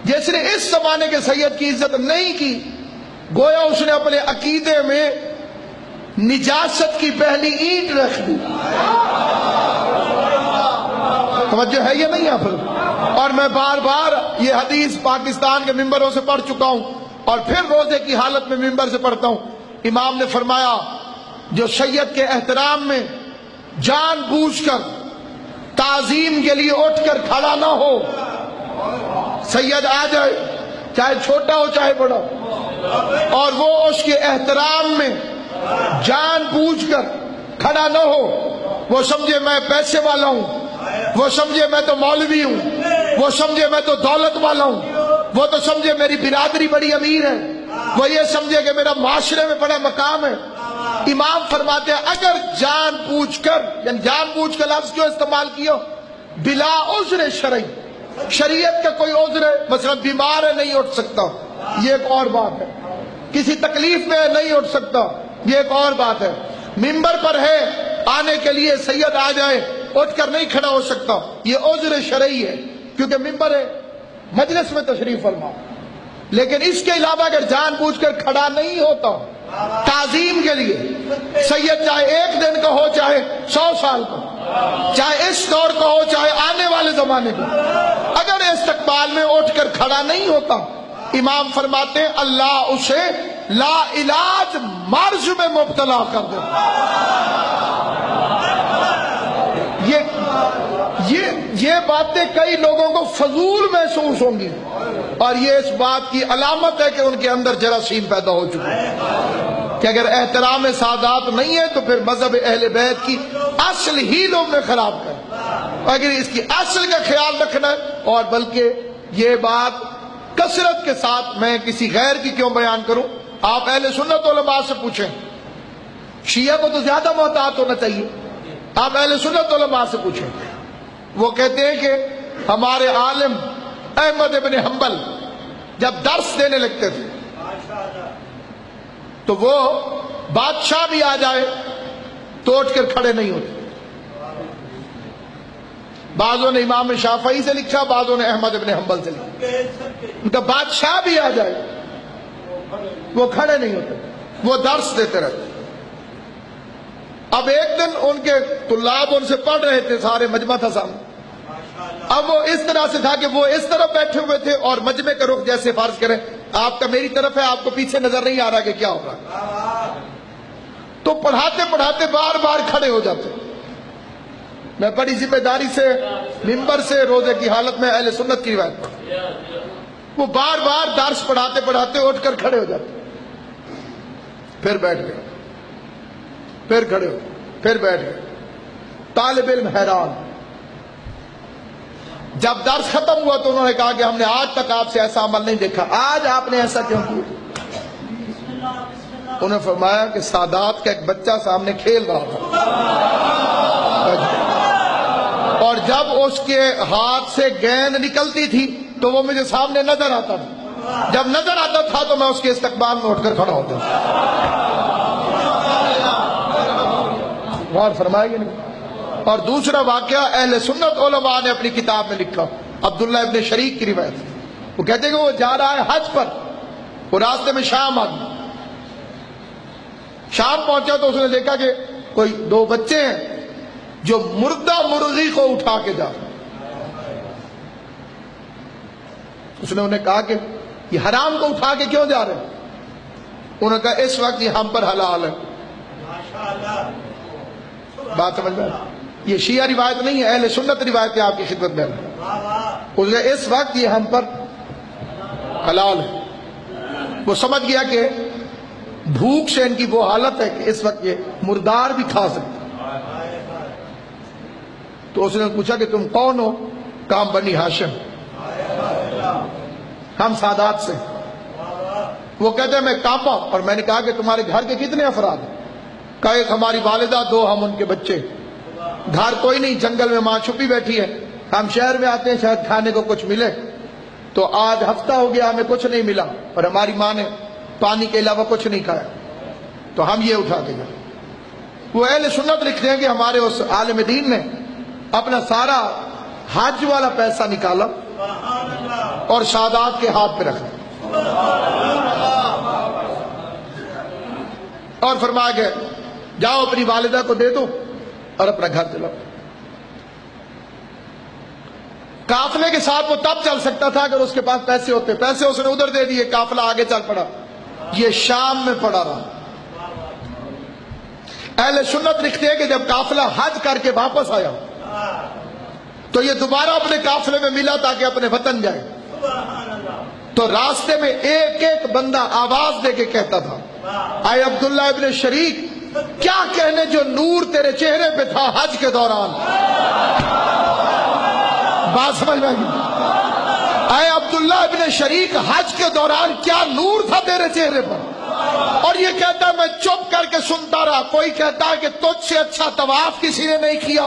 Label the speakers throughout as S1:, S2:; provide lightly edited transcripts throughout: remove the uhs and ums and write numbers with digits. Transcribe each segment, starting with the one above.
S1: جس نے اس زمانے کے سید کی عزت نہیں کی، گویا اس نے اپنے عقیدے میں نجاست کی پہلی اینٹ رکھ دی۔ توجہ ہے یہ نہیں آپ؟ اور میں بار بار یہ حدیث پاکستان کے ممبروں سے پڑھ چکا ہوں اور پھر روزے کی حالت میں ممبر سے پڑھتا ہوں۔ امام نے فرمایا جو سید کے احترام میں جان بوجھ کر تعظیم کے لیے اٹھ کر کھڑا نہ ہو، سید آ جائے چاہے چھوٹا ہو چاہے بڑا، اور وہ اس کے احترام میں جان بوجھ کر کھڑا نہ ہو، وہ سمجھے میں پیسے والا ہوں، وہ سمجھے میں تو مولوی ہوں، وہ سمجھے میں تو دولت والا ہوں، وہ تو سمجھے میری برادری بڑی امیر ہے، وہ یہ سمجھے کہ میرا معاشرے میں بڑا مقام ہے۔ امام فرماتے ہیں اگر جان بوجھ کر، یعنی جان بوجھ کر لفظ کیوں استعمال کیا؟ بلا عذر شرعی، شریعت کا کوئی عذر ہے، مثلا بیمار ہے نہیں اٹھ سکتا، یہ ایک اور بات ہے، کسی تکلیف میں نہیں اٹھ سکتا، یہ ایک اور بات ہے، ممبر پر ہے آنے کے لیے سید آ جائے اٹھ کر نہیں کھڑا ہو سکتا، یہ عذر شرعی ہے کیونکہ ممبر ہے، مجلس میں تشریف فرما۔ لیکن اس کے علاوہ اگر جان بوجھ کر کھڑا نہیں ہوتا تعظیم کے لیے، سید چاہے ایک دن کا ہو چاہے 100 سال کا، چاہے اس دور کا ہو چاہے آنے والے زمانے کا، اگر استقبال میں اٹھ کر کھڑا نہیں ہوتا، امام فرماتے ہیں اللہ اسے لا علاج مرض میں مبتلا کر دے۔ یہ باتیں کئی لوگوں کو فضول محسوس ہوں گی اور یہ اس بات کی علامت ہے کہ ان کے اندر جراثیم پیدا ہو چکے ہیں کہ اگر احترام سادات نہیں ہے تو پھر مذہب اہل بیت کی اصل ہی لوگ نے خراب کر، اگر اس کی اصل کا خیال رکھنا ہے، اور بلکہ یہ بات کثرت کے ساتھ میں کسی غیر کی کیوں بیان کروں، آپ اہل سنت علماء سے پوچھیں، شیعہ کو تو زیادہ محتاط ہونا چاہیے، آپ اہل سنت علماء سے پوچھیں، وہ کہتے ہیں کہ ہمارے عالم احمد ابن حنبل جب درس دینے لگتے تھے تو وہ بادشاہ بھی آ جائے تو اٹھ کر کھڑے نہیں ہوتے۔ بعضوں نے امام شافعی سے لکھا، بعضوں نے احمد ابن حنبل سے لکھا، ان کا بادشاہ بھی آ جائے وہ کھڑے نہیں ہوتے، وہ درس دیتے رہتے۔ اب ایک دن ان کے طلاب ان سے پڑھ رہے تھے، سارے مجمع تھا سامنے، اب وہ اس طرح سے تھا کہ وہ اس طرف بیٹھے ہوئے تھے اور مجمع کا رخ جیسے فرض کریں آپ کا میری طرف ہے، آپ کو پیچھے نظر نہیں آ رہا کہ کیا ہو رہا، تو پڑھاتے پڑھاتے بار بار کھڑے ہو جاتے۔ میں بڑی ذمہ داری سے ممبر سے روزے کی حالت میں اہل سنت کی روایت، وہ بار بار درس پڑھاتے پڑھاتے اٹھ کر کھڑے ہو جاتے، پھر بیٹھ گئے، پھر کھڑے ہو، پھر بیٹھ گئے۔ طالب علم حیران، جب درس ختم ہوا تو انہوں نے کہا کہ ہم نے آج تک آپ سے ایسا عمل نہیں دیکھا، آج آپ نے ایسا کیوں کیا؟ انہوں نے فرمایا کہ سادات کا ایک بچہ سامنے کھیل رہا تھا اور جب اس کے ہاتھ سے گیند نکلتی تھی تو وہ مجھے سامنے نظر آتا تھا، جب نظر آتا تھا تو میں اس کے استقبال میں اٹھ کر کھڑا ہوتا تھا۔ غور فرمائے گی نہیں؟ اور دوسرا واقعہ اہل سنت علماء نے اپنی کتاب میں لکھا، عبداللہ ابن شریک کی روایت، وہ کہتے ہیں کہ وہ جا رہا ہے حج پر، وہ راستے میں شام آ گئی، شام پہنچا تو اس نے دیکھا کہ کوئی 2 بچے ہیں جو مردہ مرغی کو اٹھا کے جا رہے ہیں۔ اس نے انہیں کہا کہ یہ حرام کو اٹھا کے کیوں جا رہے ہیں؟ انہوں نے کہا اس وقت یہ ہم پر حلال ہے۔ بات سمجھ میں؟ یہ شیعہ روایت نہیں ہے، اہل سنت روایت ہے آپ کی خدمت میں۔ اس وقت یہ ہم پر حلال ہے۔ وہ سمجھ گیا کہ بھوک سے ان کی وہ حالت ہے کہ اس وقت یہ مردار بھی کھا سکتے۔ تو اس نے پوچھا کہ تم کون ہو؟ کام بنی ہاشم، ہم سادات سے۔ وہ کہتے ہیں میں کانپا اور میں نے کہا کہ تمہارے گھر کے کتنے افراد ہیں؟ کہا ایک ہماری والدہ، 2 ہم ان کے بچے، گھر کوئی نہیں، جنگل میں ماں چھپی بیٹھی ہے، ہم شہر میں آتے ہیں شاید کھانے کو کچھ ملے، تو آج ہفتہ ہو گیا ہمیں کچھ نہیں ملا اور ہماری ماں نے پانی کے علاوہ کچھ نہیں کھایا، تو ہم یہ اٹھا کے گئے۔ وہ اہل سنت لکھتے ہیں کہ ہمارے اس عالم دین نے اپنا سارا حج والا پیسہ نکالا اور سادات کے ہاتھ پہ رکھا اور فرمایا کہ جاؤ اپنی والدہ کو دے دو اور اپنا گھر چلاؤ. قافلے کے ساتھ وہ تب چل سکتا تھا اگر اس کے پاس پیسے ہوتے. پیسے اس نے ادھر دے دیے, قافلہ آگے چل پڑا. یہ شام میں پڑا رہا. اہل سنت لکھتے ہیں کہ جب قافلہ حج کر کے واپس آیا تو یہ دوبارہ اپنے قافلے میں ملا تاکہ اپنے وطن جائے. تو راستے میں ایک ایک بندہ آواز دے کے کہتا تھا, اے عبداللہ ابن شریک, کیا کہنے جو نور تیرے چہرے پہ تھا حج کے دوران. بات سمجھ میں آئی؟ اے عبداللہ ابن شریک, حج کے دوران کیا نور تھا تیرے چہرے پر. اور یہ کہتا ہے میں چپ کر کے سنتا رہا. کوئی کہتا ہے کہ تجھ سے اچھا طواف کسی نے نہیں کیا,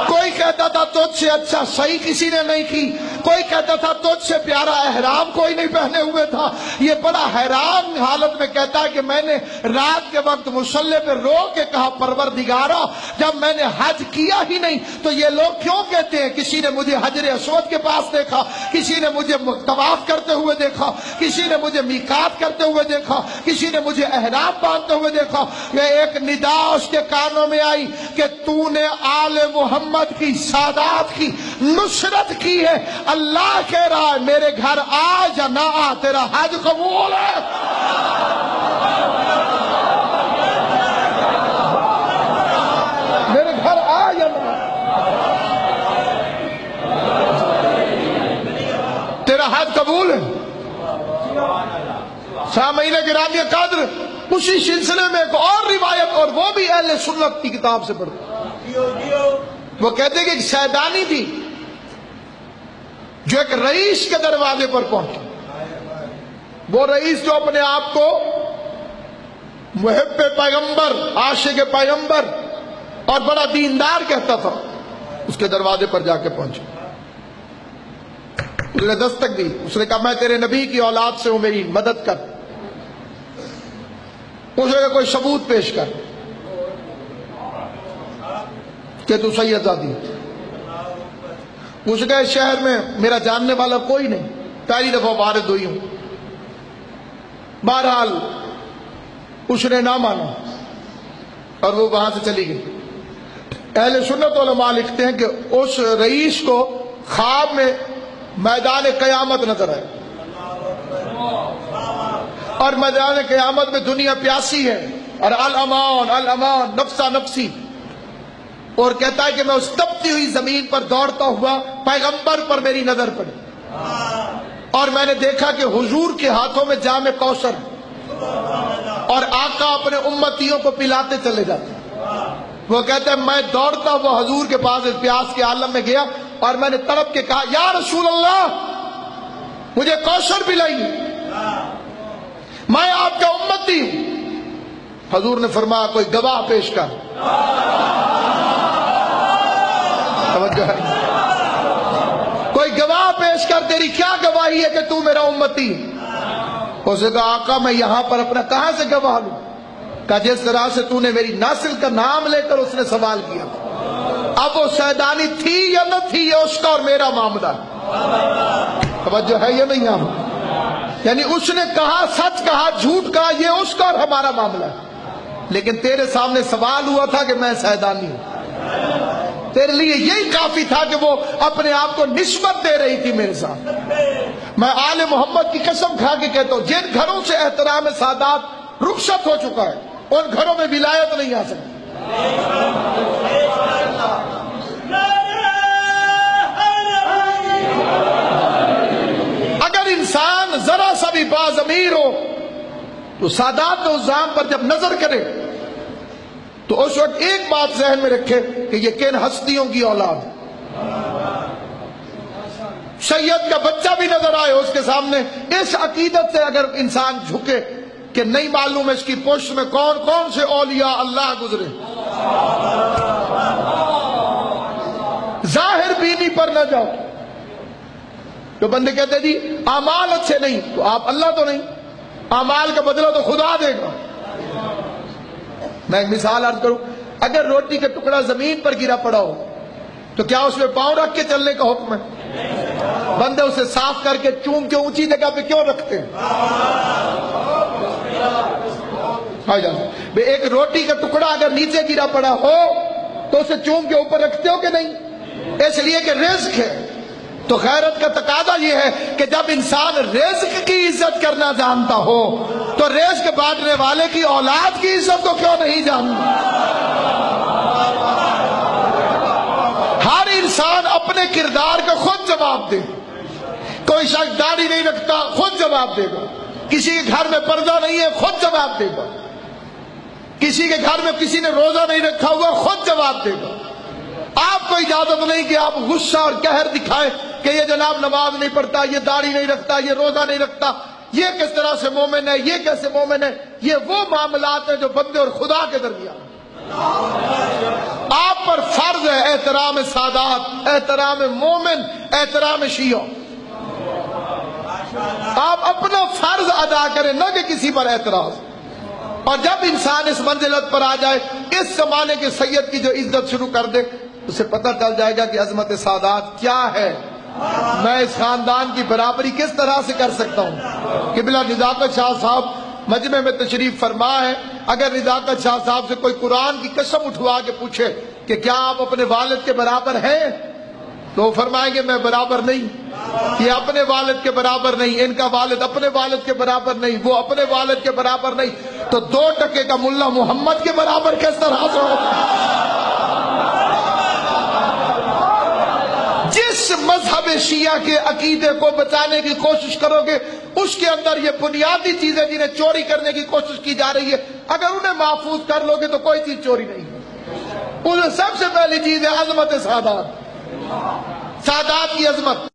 S1: کوئی کہتا تھا تجھ سے اچھا صحیح کسی نے نہیں کی, کوئی کہتا تھا تجھ سے پیارا احرام کوئی نہیں پہنے ہوئے تھا. یہ بڑا حیران حالت میں کہتا ہے کہ میں نے رات کے وقت مصلی پہ رو کے کہا, پروردگارا جب میں نے حج کیا ہی نہیں تو یہ لوگ کیوں کہتے ہیں. کسی نے مجھے حجر اسود کے پاس دیکھا, کسی نے مجھے طواف کرتے ہوئے دیکھا, کسی نے مجھے میقات کرتے ہوئے دیکھا, کسی نے مجھے احرام باندھتے ہوئے دیکھا. یہ ایک ندا اس کے کانوں میں آئی کہ تو نے آل محمد کی, سادات کی نصرت کی ہے. اللہ کہہ رہا ہے میرے گھر آ یا نہ آ, تیرا حج قبول ہے. میرے گھر آ یا نہ آ, تیرا حج قبول ہے. سامعین گرامی قدر, اسی سلسلے میں ایک اور روایت, اور وہ بھی اہل سنت کی کتاب سے پڑھتے. وہ کہتے ہیں کہ ایک سیدانی تھی جو ایک رئیس کے دروازے پر پہنچی. وہ رئیس جو اپنے آپ کو محب پیغمبر, عاشق پیغمبر اور بڑا دیندار کہتا تھا, اس کے دروازے پر جا کے پہنچا. اس نے دستک دی. اس نے کہا میں تیرے نبی کی اولاد سے ہوں, میری مدد کر. اس نے کہا کوئی ثبوت پیش کر کہ تو سید زادی. اس گئے شہر میں میرا جاننے والا کوئی نہیں, پہلی دفعہ وارد ہوئی ہوں. بہرحال اس نے نہ مانا اور وہ وہاں سے چلی گئی. اہل سنت علماء لکھتے ہیں کہ اس رئیس کو خواب میں میدان قیامت نظر آئے, اور میدان قیامت میں دنیا پیاسی ہے, اور الامان الامان نفسا نفسی, اور کہتا ہے کہ میں اس تپتی ہوئی زمین پر دوڑتا ہوا پیغمبر پر میری نظر پڑی, اور میں نے دیکھا کہ حضور کے ہاتھوں میں جام کوثر, اور آقا اپنے امتیوں کو پلاتے چلے جاتے. وہ کہتا ہے میں دوڑتا ہوا حضور کے پاس اس پیاس کے عالم میں گیا, اور میں نے تڑپ کے کہا یا رسول اللہ مجھے کوثر پلائیے, میں آپ کا امتی ہوں. حضور نے فرمایا کوئی گواہ پیش کر. توجہ ہے, کوئی گواہ پیش کر, تیری کیا گواہی ہے کہ تو میرا امتی ہے. اس نے کہا آقا میں یہاں پر اپنا کہاں سے گواہ لوں. کہا جس طرح سے تو نے میری نسل کا نام لے کر اس نے سوال کیا. اب وہ سیدانی تھی یا نہ تھی یہ اس کا اور میرا معاملہ ہے. توجہ ہے یا نہیں یہاں, یعنی اس نے کہا سچ کہا جھوٹ کہا یہ اس کا اور ہمارا معاملہ ہے. لیکن تیرے سامنے سوال ہوا تھا کہ میں سیدانی ہوں, تیرے لیے یہی کافی تھا کہ وہ اپنے آپ کو نسبت دے رہی تھی میرے ساتھ. میں آل محمد کی قسم کھا کے کہتا ہوں جن گھروں سے احترام سادات رخصت ہو چکا ہے ان گھروں میں ولایت نہیں آ سکتی. اگر انسان ذرا سا بھی باضمیر ہو تو سادات کے الزام پر جب نظر کرے تو اس وقت ایک بات ذہن میں رکھے کہ یہ کن ہستیوں کی اولاد ہے. سید کا بچہ بھی نظر آئے اس کے سامنے, اس عقیدت سے اگر انسان جھکے کہ نہیں معلوم ہے اس کی پشت میں کون کون سے اولیاء اللہ گزرے, ظاہر بینی پر نہ جاؤ. جو بندے کہتے ہیں جی اعمال اچھے نہیں تو آپ اللہ تو نہیں, اعمال کا بدلہ تو خدا دے گا. میں ایک مثال عرض کروں, اگر روٹی کا ٹکڑا زمین پر گرا پڑا ہو تو کیا اس میں پاؤں رکھ کے چلنے کا حکم ہے؟ بندے اسے صاف کر کے چوم کے اونچی جگہ پہ کیوں رکھتے ہیں؟ ایک روٹی کا ٹکڑا اگر نیچے گرا پڑا ہو تو اسے چوم کے اوپر رکھتے ہو کہ نہیں؟ اس لیے کہ رزق ہے۔ تو غیرت کا تقاضا یہ ہے کہ جب انسان رزق کی عزت کرنا جانتا ہو تو رزق بانٹنے والے کی اولاد کی عزت کو کیوں نہیں جانتا؟ ہر انسان اپنے کردار کا خود جواب دے۔ کوئی شخص داڑھی نہیں رکھتا، خود جواب دے گا۔ کسی کے گھر میں پردہ نہیں ہے، خود جواب دے گا۔ کسی کے گھر میں کسی نے روزہ نہیں رکھا ہوا، خود جواب دے گا۔ آپ کو اجازت نہیں کہ آپ غصہ اور قہر دکھائیں کہ یہ جناب نماز نہیں پڑھتا، یہ داڑھی نہیں رکھتا، یہ روزہ نہیں رکھتا، یہ کس طرح سے مومن ہے، یہ کیسے مومن ہے۔ یہ وہ معاملات ہیں جو بندے اور خدا کے درمیان۔ آپ پر فرض ہے احترام سادات، احترام مومن، احترام شیعہ۔ آپ اپنا فرض ادا کریں، نہ کہ کسی پر اعتراض۔ اور جب انسان اس منزلت پر آ جائے، اس زمانے کے سید کی جو عزت شروع کر دے، اسے پتہ چل جائے گا کہ عظمت سادات کیا ہے۔ میں اس خاندان کی برابری کس طرح سے کر سکتا ہوں؟ قبلہ نزاکت شاہ صاحب مجمع میں تشریف فرما ہے۔ اگر نزاکت شاہ صاحب سے کوئی قرآن کی قسم اٹھوا کے پوچھے کہ کیا آپ اپنے والد کے برابر ہیں، تو وہ فرمائیں گے میں برابر نہیں۔ یہ اپنے والد کے برابر نہیں، ان کا والد اپنے والد کے برابر نہیں، وہ اپنے والد کے برابر نہیں، تو 2 ٹکے کا ملا محمد کے برابر کس طرح سے ہوگا؟ جس مذہب شیعہ کے عقیدے کو بچانے کی کوشش کرو گے، اس کے اندر یہ بنیادی چیزیں جنہیں چوری کرنے کی کوشش کی جا رہی ہے، اگر انہیں محفوظ کر لو گے تو کوئی چیز چوری نہیں ہے۔ سب سے پہلی چیز ہے عظمت سادات، سادات کی عظمت۔